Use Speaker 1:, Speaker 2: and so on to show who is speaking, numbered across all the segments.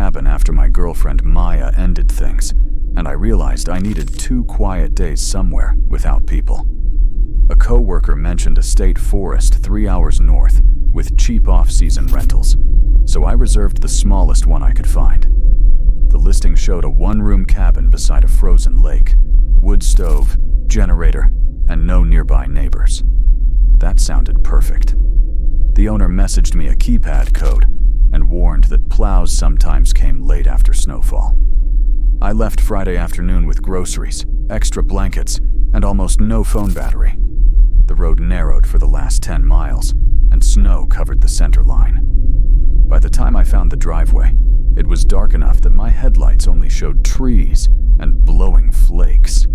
Speaker 1: cabin after my girlfriend Maya ended things, and I realized I needed 2 quiet days somewhere without people. A co-worker mentioned a state forest 3 hours north with cheap off-season rentals, so I reserved the smallest one I could find. The listing showed a 1-room cabin beside a frozen lake, wood stove, generator, and no nearby neighbors. That sounded perfect. The owner messaged me a keypad code and warned that plows sometimes came late after snowfall. I left Friday afternoon with groceries, extra blankets, and almost no phone battery. The road narrowed for the last 10 miles, and snow covered the center line. By the time I found the driveway, it was dark enough that my headlights only showed trees and blowing flakes.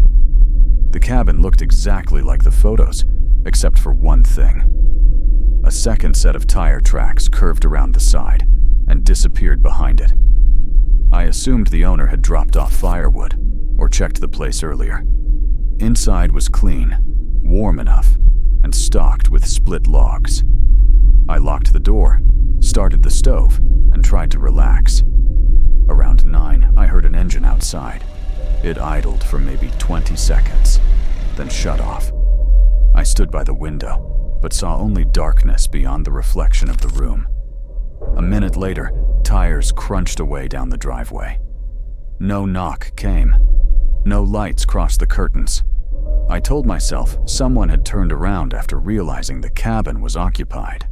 Speaker 1: The cabin looked exactly like the photos, except for one thing. A second set of tire tracks curved around the side and disappeared behind it. I assumed the owner had dropped off firewood or checked the place earlier. Inside was clean, warm enough, and stocked with split logs. I locked the door, started the stove, and tried to relax. Around 9, I heard an engine outside. It idled for maybe 20 seconds, then shut off. I stood by the window, but saw only darkness beyond the reflection of the room. A minute later, tires crunched away down the driveway. No knock came. No lights crossed the curtains. I told myself someone had turned around after realizing the cabin was occupied.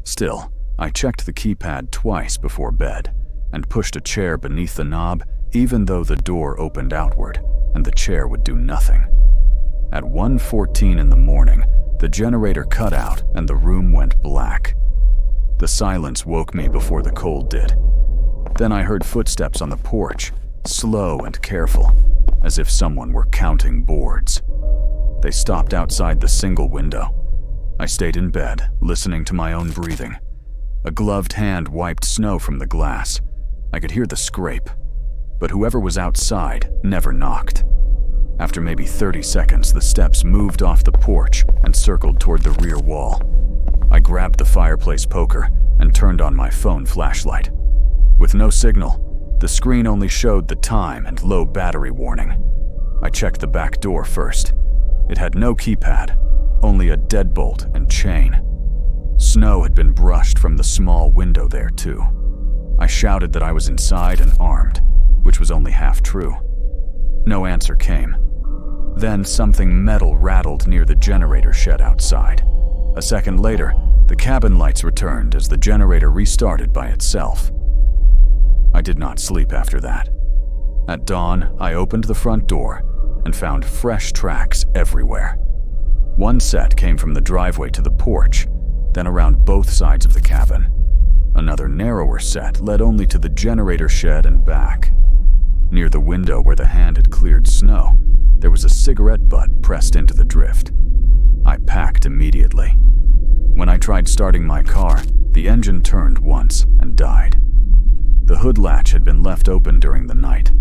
Speaker 1: Still, I checked the keypad twice before bed and pushed a chair beneath the knob even though the door opened outward and the chair would do nothing. At 1:14 in the morning, the generator cut out and the room went black. The silence woke me before the cold did. Then I heard footsteps on the porch, slow and careful, as if someone were counting boards. They stopped outside the single window. I stayed in bed, listening to my own breathing. A gloved hand wiped snow from the glass. I could hear the scrape, but whoever was outside never knocked. After maybe 30 seconds, the steps moved off the porch and circled toward the rear wall. I grabbed the fireplace poker and turned on my phone flashlight. With no signal, the screen only showed the time and low battery warning. I checked the back door first. It had no keypad, only a deadbolt and chain. Snow had been brushed from the small window there, too. I shouted that I was inside and armed, which was only half true. No answer came. Then something metal rattled near the generator shed outside. A second later, the cabin lights returned as the generator restarted by itself. I did not sleep after that. At dawn, I opened the front door and found fresh tracks everywhere. One set came from the driveway to the porch, then around both sides of the cabin. Another narrower set led only to the generator shed and back. Near the window where the hand had cleared snow, there was a cigarette butt pressed into the drift. I packed immediately. When I tried starting my car, the engine turned once and died. The hood latch had been left open during the night.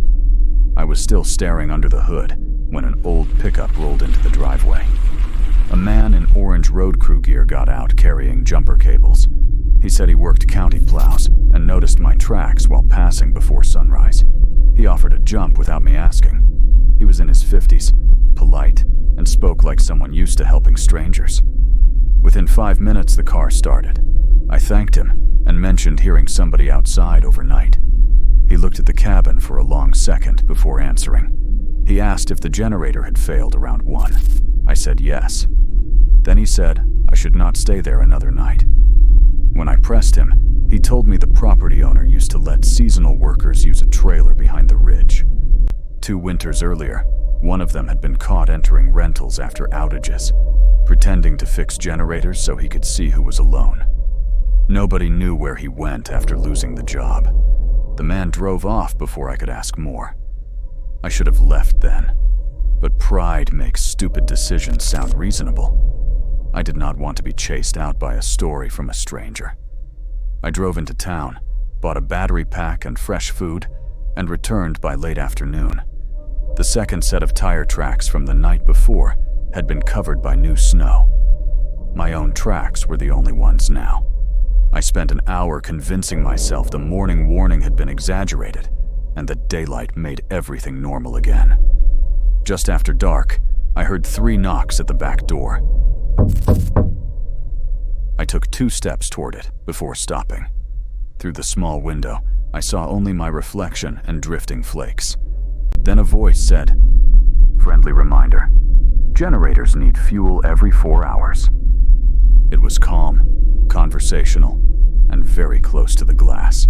Speaker 1: I was still staring under the hood when an old pickup rolled into the driveway. A man in orange road crew gear got out carrying jumper cables. He said he worked county plows and noticed my tracks while passing before sunrise. He offered a jump without me asking. He was in his 50s, polite, and spoke like someone used to helping strangers. Within 5 minutes, the car started. I thanked him and mentioned hearing somebody outside overnight. He looked at the cabin for a long second before answering. He asked if the generator had failed around 1. I said yes. Then he said I should not stay there another night. When I pressed him, he told me the property owner used to let seasonal workers use a trailer behind the ridge. 2 winters earlier, one of them had been caught entering rentals after outages, pretending to fix generators so he could see who was alone. Nobody knew where he went after losing the job. The man drove off before I could ask more. I should have left then, but pride makes stupid decisions sound reasonable. I did not want to be chased out by a story from a stranger. I drove into town, bought a battery pack and fresh food, and returned by late afternoon. The second set of tire tracks from the night before had been covered by new snow. My own tracks were the only ones now. I spent an hour convincing myself the morning warning had been exaggerated and that daylight made everything normal again. Just after dark, I heard 3 knocks at the back door. I took 2 steps toward it before stopping. Through the small window, I saw only my reflection and drifting flakes. Then a voice said, "Friendly reminder. Generators need fuel every 4 hours." It was calm, conversational, and very close to the glass.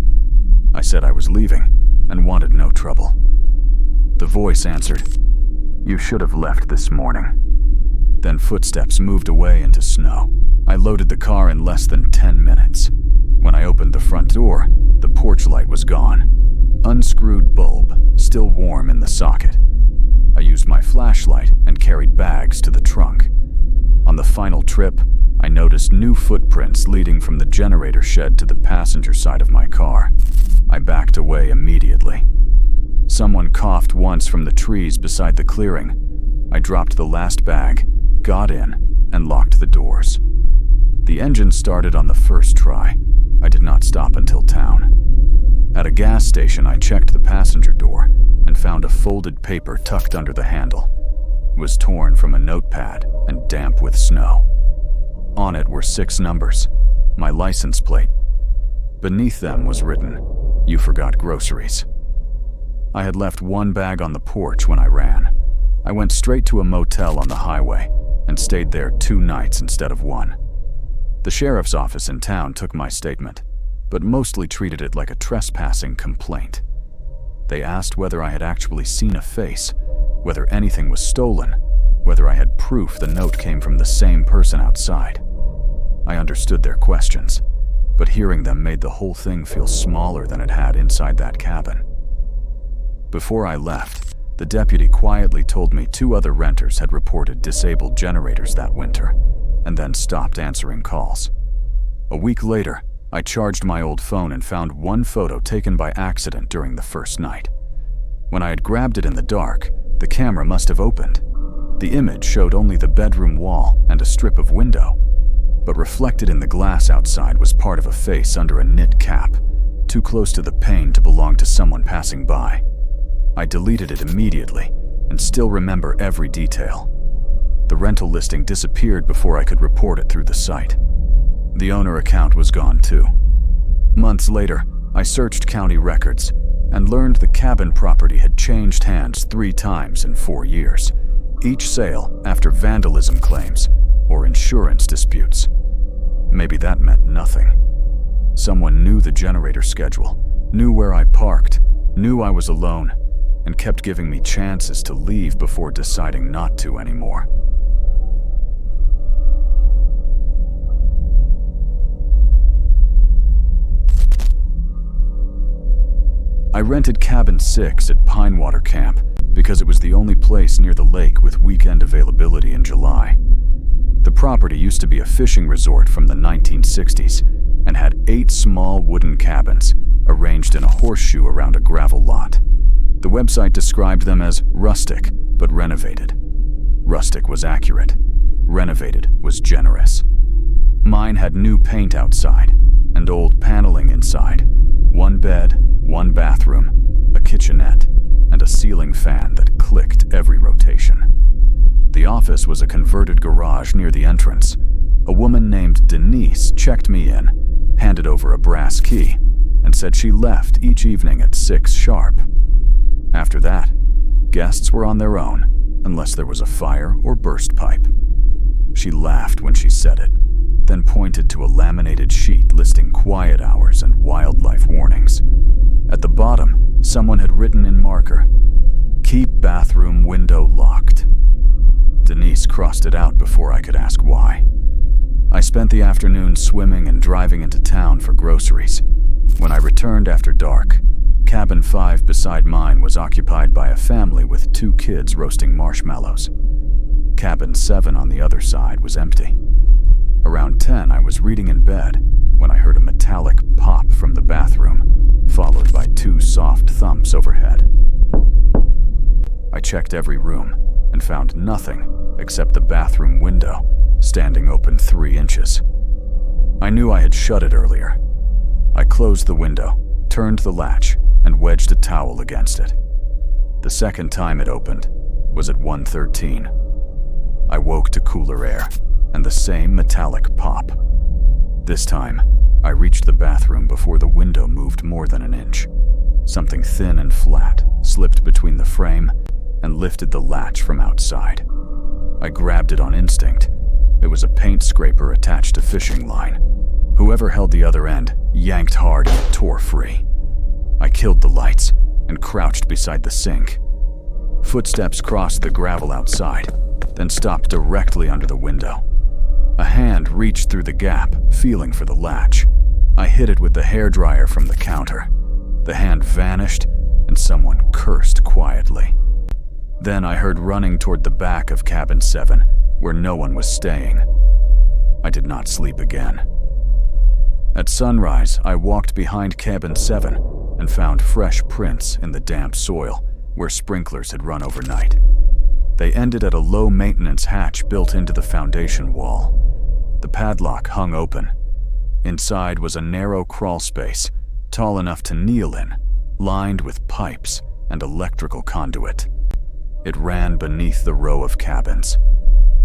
Speaker 1: I said I was leaving and wanted no trouble. The voice answered, "You should have left this morning." Then footsteps moved away into snow. I loaded the car in less than 10 minutes. When I opened the front door, the porch light was gone. Unscrewed bulb, still warm in the socket. I used my flashlight and carried bags to the trunk. On the final trip, I noticed new footprints leading from the generator shed to the passenger side of my car. I backed away immediately. Someone coughed once from the trees beside the clearing. I dropped the last bag, got in, and locked the doors. The engine started on the first try. I did not stop until town. At a gas station, I checked the passenger door and found a folded paper tucked under the handle. It was torn from a notepad and damp with snow. On it were 6 numbers, my license plate. Beneath them was written, "You forgot groceries." I had left 1 bag on the porch when I ran. I went straight to a motel on the highway and stayed there 2 nights instead of 1. The sheriff's office in town took my statement, but mostly treated it like a trespassing complaint. They asked whether I had actually seen a face, whether anything was stolen, whether I had proof the note came from the same person outside. I understood their questions, but hearing them made the whole thing feel smaller than it had inside that cabin. Before I left, the deputy quietly told me 2 other renters had reported disabled generators that winter, and then stopped answering calls. A week later, I charged my old phone and found 1 photo taken by accident during the first night. When I had grabbed it in the dark, the camera must have opened. The image showed only the bedroom wall and a strip of window, but reflected in the glass outside was part of a face under a knit cap, too close to the pane to belong to someone passing by. I deleted it immediately and still remember every detail. The rental listing disappeared before I could report it through the site. The owner account was gone too. Months later, I searched county records and learned the cabin property had changed hands 3 times in 4 years, each sale after vandalism claims or insurance disputes. Maybe that meant nothing. Someone knew the generator schedule, knew where I parked, knew I was alone, and kept giving me chances to leave before deciding not to anymore. I rented Cabin 6 at Pinewater Camp because it was the only place near the lake with weekend availability in July. The property used to be a fishing resort from the 1960s and had 8 small wooden cabins arranged in a horseshoe around a gravel lot. The website described them as rustic but renovated. Rustic was accurate. Renovated was generous. Mine had new paint outside and old paneling inside. 1 bed, 1 bathroom, a kitchenette, and a ceiling fan that clicked every rotation. The office was a converted garage near the entrance. A woman named Denise checked me in, handed over a brass key, and said she left each evening at 6 sharp. After that, guests were on their own, unless there was a fire or burst pipe. She laughed when she said it, then pointed to a laminated sheet listing quiet hours and wildlife warnings. At the bottom, someone had written in marker, "Keep bathroom window locked." Denise crossed it out before I could ask why. I spent the afternoon swimming and driving into town for groceries. When I returned after dark, Cabin 5 beside mine was occupied by a family with 2 kids roasting marshmallows. Cabin 7 on the other side was empty. Around 10, I was reading in bed when I heard a metallic pop from the bathroom, followed by 2 soft thumps overhead. I checked every room and found nothing except the bathroom window, standing open 3 inches. I knew I had shut it earlier, I closed the window, turned the latch, and wedged a towel against it. The second time it opened was at 1:13. I woke to cooler air and the same metallic pop. This time, I reached the bathroom before the window moved more than an inch. Something thin and flat slipped between the frame and lifted the latch from outside. I grabbed it on instinct. It was a paint scraper attached to fishing line. Whoever held the other end yanked hard and it tore free. I killed the lights and crouched beside the sink. Footsteps crossed the gravel outside, then stopped directly under the window. A hand reached through the gap, feeling for the latch. I hit it with the hairdryer from the counter. The hand vanished, and someone cursed quietly. Then I heard running toward the back of cabin 7, where no one was staying. I did not sleep again. At sunrise, I walked behind cabin 7 and found fresh prints in the damp soil where sprinklers had run overnight. They ended at a low-maintenance hatch built into the foundation wall. The padlock hung open. Inside was a narrow crawl space, tall enough to kneel in, lined with pipes and electrical conduit. It ran beneath the row of cabins.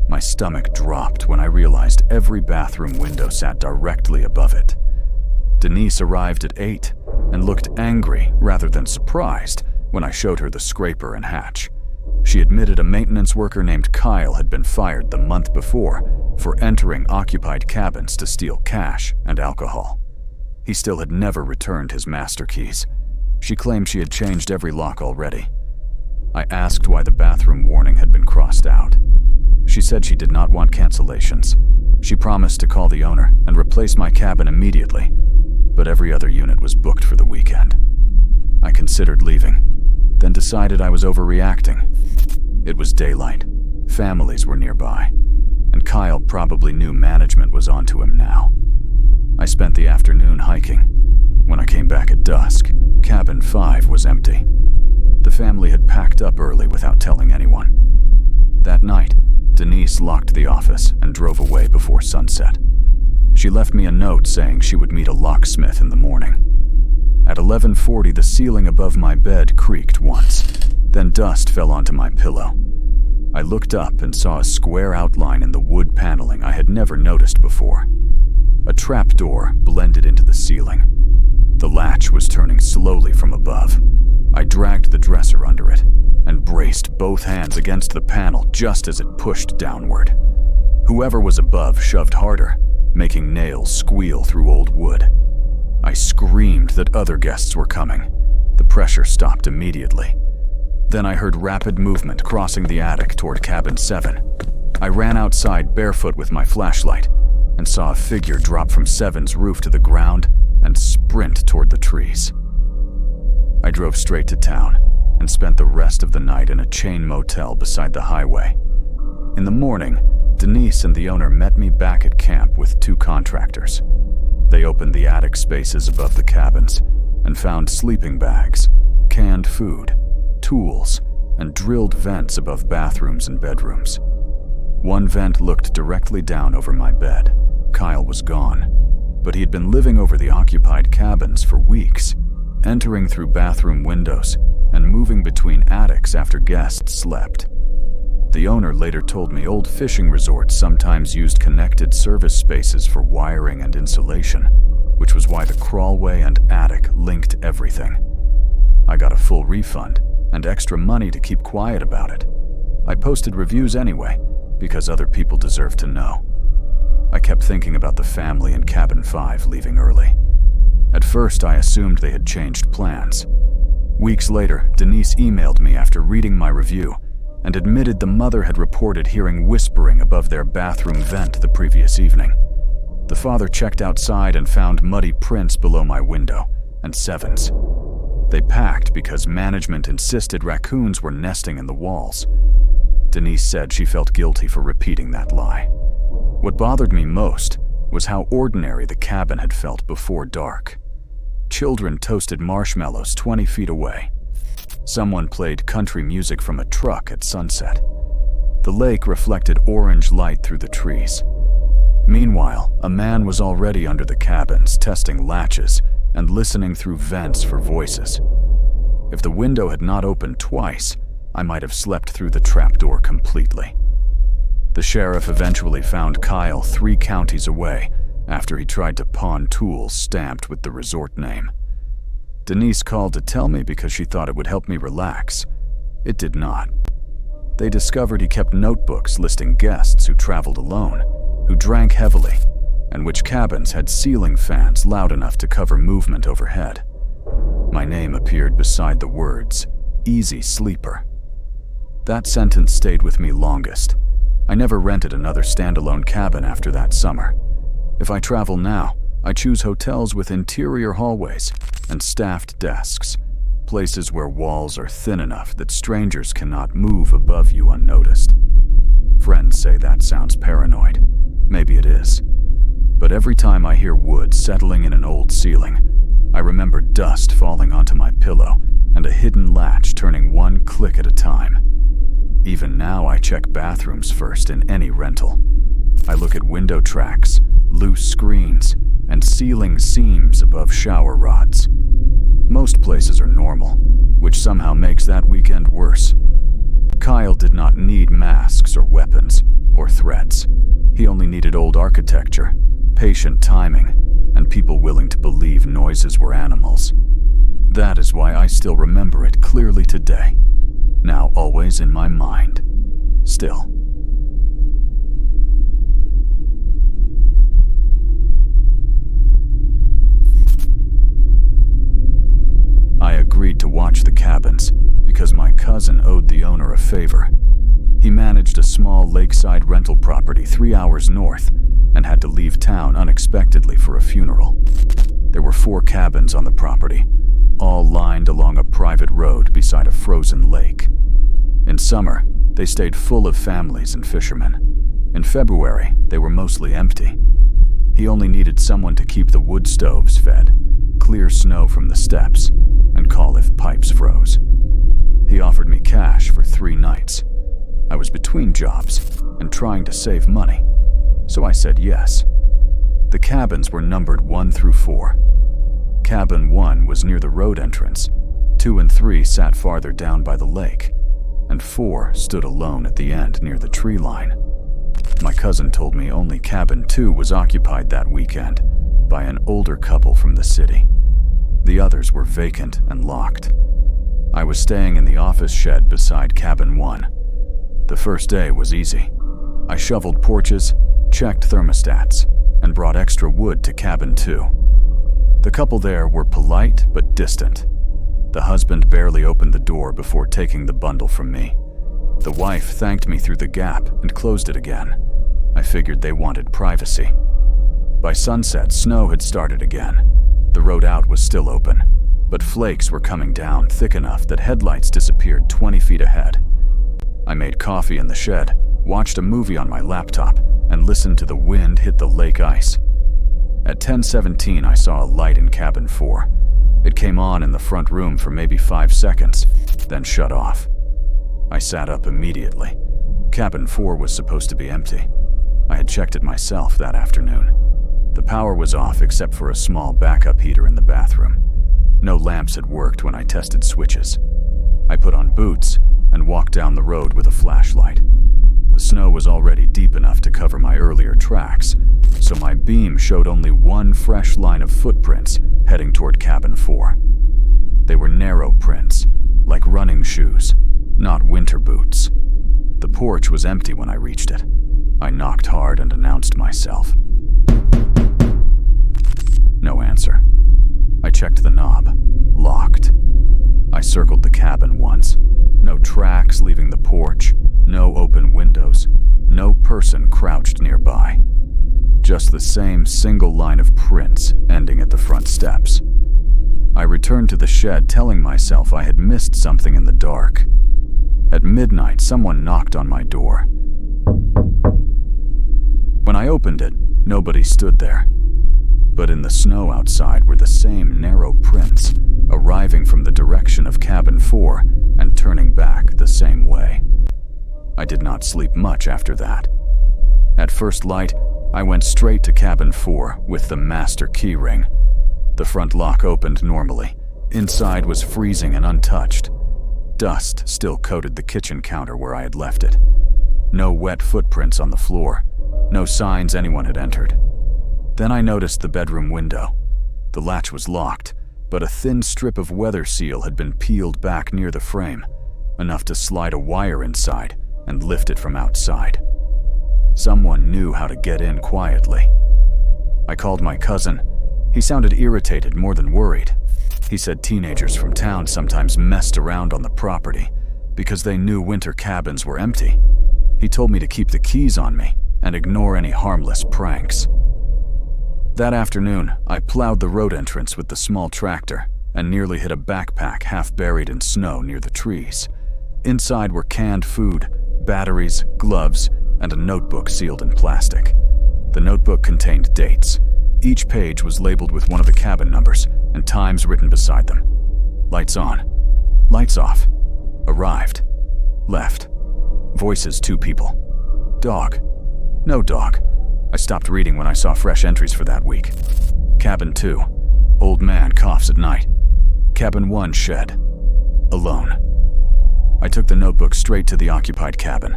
Speaker 1: My stomach dropped when I realized every bathroom window sat directly above it. Denise arrived at 8 and looked angry rather than surprised when I showed her the scraper and hatch. She admitted a maintenance worker named Kyle had been fired the month before for entering occupied cabins to steal cash and alcohol. He still had never returned his master keys. She claimed she had changed every lock already. I asked why the bathroom warning had been crossed out. She said she did not want cancellations. She promised to call the owner and replace my cabin immediately, but every other unit was booked for the weekend. I considered leaving, then decided I was overreacting. It was daylight, families were nearby, and Kyle probably knew management was onto him now. I spent the afternoon hiking. When I came back at dusk, cabin 5 was empty. The family had packed up early without telling anyone. That night, Denise locked the office and drove away before sunset. She left me a note saying she would meet a locksmith in the morning. At 11:40, the ceiling above my bed creaked once, then dust fell onto my pillow. I looked up and saw a square outline in the wood paneling I had never noticed before. A trapdoor blended into the ceiling. The latch was turning slowly from above. I dragged the dresser under it and braced both hands against the panel just as it pushed downward. Whoever was above shoved harder, making nails squeal through old wood. I screamed that other guests were coming. The pressure stopped immediately. Then I heard rapid movement crossing the attic toward cabin 7. I ran outside barefoot with my flashlight and saw a figure drop from 7's roof to the ground and sprint toward the trees. I drove straight to town and spent the rest of the night in a chain motel beside the highway. In the morning, Denise and the owner met me back at camp with 2 contractors. They opened the attic spaces above the cabins and found sleeping bags, canned food, tools, and drilled vents above bathrooms and bedrooms. One vent looked directly down over my bed. Kyle was gone, but he had been living over the occupied cabins for weeks, entering through bathroom windows and moving between attics after guests slept. The owner later told me old fishing resorts sometimes used connected service spaces for wiring and insulation, which was why the crawlway and attic linked everything. I got a full refund and extra money to keep quiet about it. I posted reviews anyway, because other people deserve to know. I kept thinking about the family in cabin 5 leaving early. At first, I assumed they had changed plans. Weeks later, Denise emailed me after reading my review and admitted the mother had reported hearing whispering above their bathroom vent the previous evening. The father checked outside and found muddy prints below my window, and 7's. They packed because management insisted raccoons were nesting in the walls. Denise said she felt guilty for repeating that lie. What bothered me most was how ordinary the cabin had felt before dark. Children toasted marshmallows 20 feet away. Someone played country music from a truck at sunset. The lake reflected orange light through the trees. Meanwhile, a man was already under the cabins testing latches and listening through vents for voices. If the window had not opened twice, I might have slept through the trapdoor completely. The sheriff eventually found Kyle 3 counties away after he tried to pawn tools stamped with the resort name. Denise called to tell me because she thought it would help me relax. It did not. They discovered he kept notebooks listing guests who traveled alone, who drank heavily, and which cabins had ceiling fans loud enough to cover movement overhead. My name appeared beside the words, "Easy Sleeper." That sentence stayed with me longest. I never rented another standalone cabin after that summer. If I travel now, I choose hotels with interior hallways and staffed desks, places where walls are thin enough that strangers cannot move above you unnoticed. Friends say that sounds paranoid. Maybe it is. But every time I hear wood settling in an old ceiling, I remember dust falling onto my pillow and a hidden latch turning one click at a time. Even now, I check bathrooms first in any rental. I look at window tracks, loose screens, and ceiling seams above shower rods. Most places are normal, which somehow makes that weekend worse. Kyle did not need masks or weapons or threats. He only needed old architecture, patient timing, and people willing to believe noises were animals. That is why I still remember it clearly today. Now always in my mind. Still. I agreed to watch the cabins because my cousin owed the owner a favor. He managed a small lakeside rental property 3 hours north and had to leave town unexpectedly for a funeral. There were 4 cabins on the property, all lined along a private road beside a frozen lake. In summer, they stayed full of families and fishermen. In February, they were mostly empty. He only needed someone to keep the wood stoves fed, clear snow from the steps, and call if pipes froze. He offered me cash for 3 nights. I was between jobs and trying to save money, so I said yes. The cabins were numbered 1 through 4. Cabin 1 was near the road entrance, 2 and 3 sat farther down by the lake, and 4 stood alone at the end near the tree line. My cousin told me only cabin 2 was occupied that weekend by an older couple from the city. The others were vacant and locked. I was staying in the office shed beside cabin 1. The first day was easy. I shoveled porches, checked thermostats, and brought extra wood to cabin 2. The couple there were polite but distant. The husband barely opened the door before taking the bundle from me. The wife thanked me through the gap and closed it again. I figured they wanted privacy. By sunset, snow had started again. The road out was still open, but flakes were coming down thick enough that headlights disappeared 20 feet ahead. I made coffee in the shed, watched a movie on my laptop, and listened to the wind hit the lake ice. At 10:17, I saw a light in cabin 4. It came on in the front room for maybe 5 seconds, then shut off. I sat up immediately. Cabin 4 was supposed to be empty. I had checked it myself that afternoon. The power was off except for a small backup heater in the bathroom. No lamps had worked when I tested switches. I put on boots and walked down the road with a flashlight. The snow was already deep enough to cover my earlier tracks, so my beam showed only one fresh line of footprints heading toward cabin 4. They were narrow prints, like running shoes, not winter boots. The porch was empty when I reached it. I knocked hard and announced myself. No answer. I checked the knob. Locked. I circled the cabin once. No tracks leaving the porch. No open windows. No person crouched nearby. Just the same single line of prints ending at the front steps. I returned to the shed telling myself I had missed something in the dark. At midnight, someone knocked on my door. When I opened it, nobody stood there. But in the snow outside were the same narrow prints, arriving from the direction of cabin 4 and turning back the same way. I did not sleep much after that. At first light, I went straight to cabin 4 with the master key ring. The front lock opened normally. Inside was freezing and untouched. Dust still coated the kitchen counter where I had left it. No wet footprints on the floor. No signs anyone had entered. Then I noticed the bedroom window. The latch was locked, but a thin strip of weather seal had been peeled back near the frame, enough to slide a wire inside and lift it from outside. Someone knew how to get in quietly. I called my cousin. He sounded irritated more than worried. He said teenagers from town sometimes messed around on the property because they knew winter cabins were empty. He told me to keep the keys on me and ignore any harmless pranks. That afternoon, I plowed the road entrance with the small tractor and nearly hit a backpack half buried in snow near the trees. Inside were canned food, batteries, gloves, and a notebook sealed in plastic. The notebook contained dates. Each page was labeled with one of the cabin numbers and times written beside them. Lights on. Lights off. Arrived. Left. Voices 2 people. Dog. No dog. I stopped reading when I saw fresh entries for that week. Cabin 2. Old man coughs at night. Cabin 1 shed. Alone. I took the notebook straight to the occupied cabin.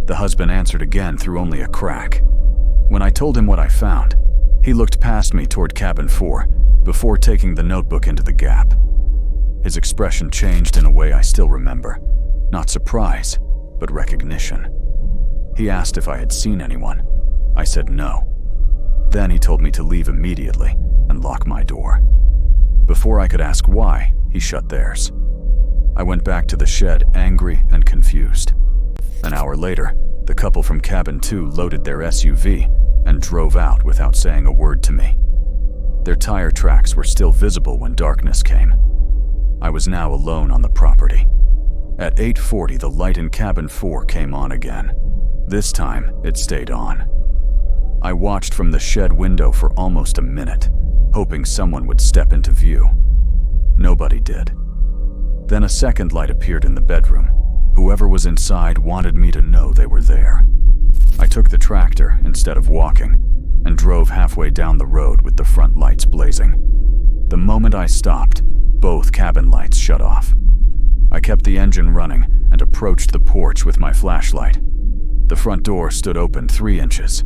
Speaker 1: The husband answered again through only a crack. When I told him what I found, he looked past me toward cabin 4 before taking the notebook into the gap. His expression changed in a way I still remember. Not surprise, but recognition. He asked if I had seen anyone. I said no. Then he told me to leave immediately and lock my door. Before I could ask why, he shut theirs. I went back to the shed angry and confused. An hour later, the couple from cabin 2 loaded their SUV and drove out without saying a word to me. Their tire tracks were still visible when darkness came. I was now alone on the property. At 8:40, the light in cabin 4 came on again. This time, it stayed on. I watched from the shed window for almost a minute, hoping someone would step into view. Nobody did. Then a second light appeared in the bedroom. Whoever was inside wanted me to know they were there. I took the tractor instead of walking and drove halfway down the road with the front lights blazing. The moment I stopped, both cabin lights shut off. I kept the engine running and approached the porch with my flashlight. The front door stood open 3 inches.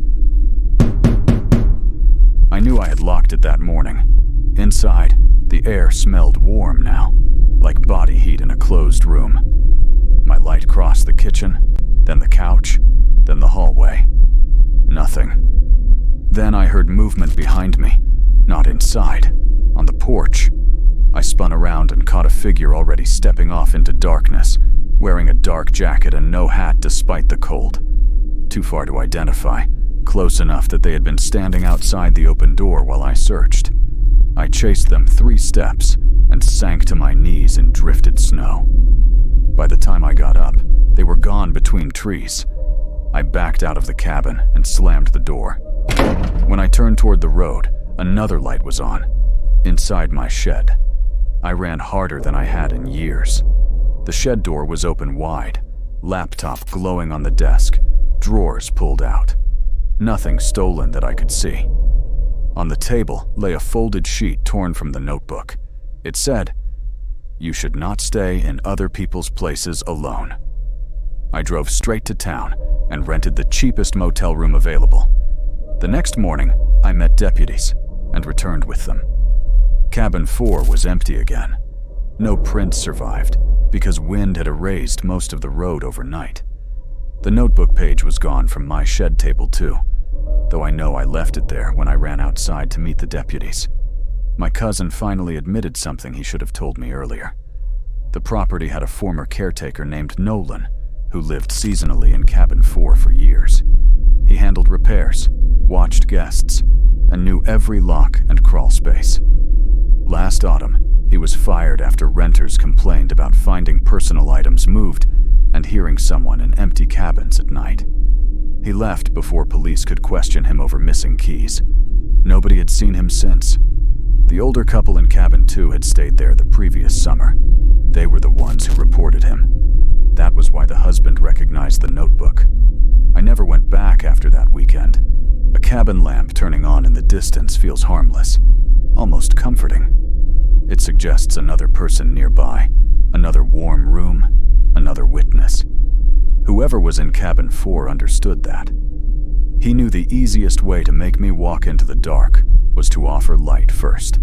Speaker 1: I knew I had locked it that morning. Inside, the air smelled warm now, like body heat in a closed room. My light crossed the kitchen, then the couch, then the hallway. Nothing. Then I heard movement behind me, not inside, on the porch. I spun around and caught a figure already stepping off into darkness, wearing a dark jacket and no hat despite the cold. Too far to identify, close enough that they had been standing outside the open door while I searched. I chased them 3 steps and sank to my knees in drifted snow. By the time I got up, they were gone between trees. I backed out of the cabin and slammed the door. When I turned toward the road, another light was on, inside my shed. I ran harder than I had in years. The shed door was open wide, laptop glowing on the desk, drawers pulled out. Nothing stolen that I could see. On the table lay a folded sheet torn from the notebook. It said, "You should not stay in other people's places alone." I drove straight to town and rented the cheapest motel room available. The next morning, I met deputies and returned with them. Cabin 4 was empty again. No prints survived because wind had erased most of the road overnight. The notebook page was gone from my shed table too, though I know I left it there when I ran outside to meet the deputies. My cousin finally admitted something he should have told me earlier. The property had a former caretaker named Nolan, who lived seasonally in cabin 4 for years. He handled repairs, watched guests, and knew every lock and crawl space. Last autumn, he was fired after renters complained about finding personal items moved and hearing someone in empty cabins at night. He left before police could question him over missing keys. Nobody had seen him since. The older couple in cabin 2 had stayed there the previous summer. They were the ones who reported him. That was why the husband recognized the notebook. I never went back after that weekend. A cabin lamp turning on in the distance feels harmless. almost comforting. It suggests another person nearby, another warm room, another witness. Whoever was in cabin 4 understood that. He knew the easiest way to make me walk into the dark was to offer light first.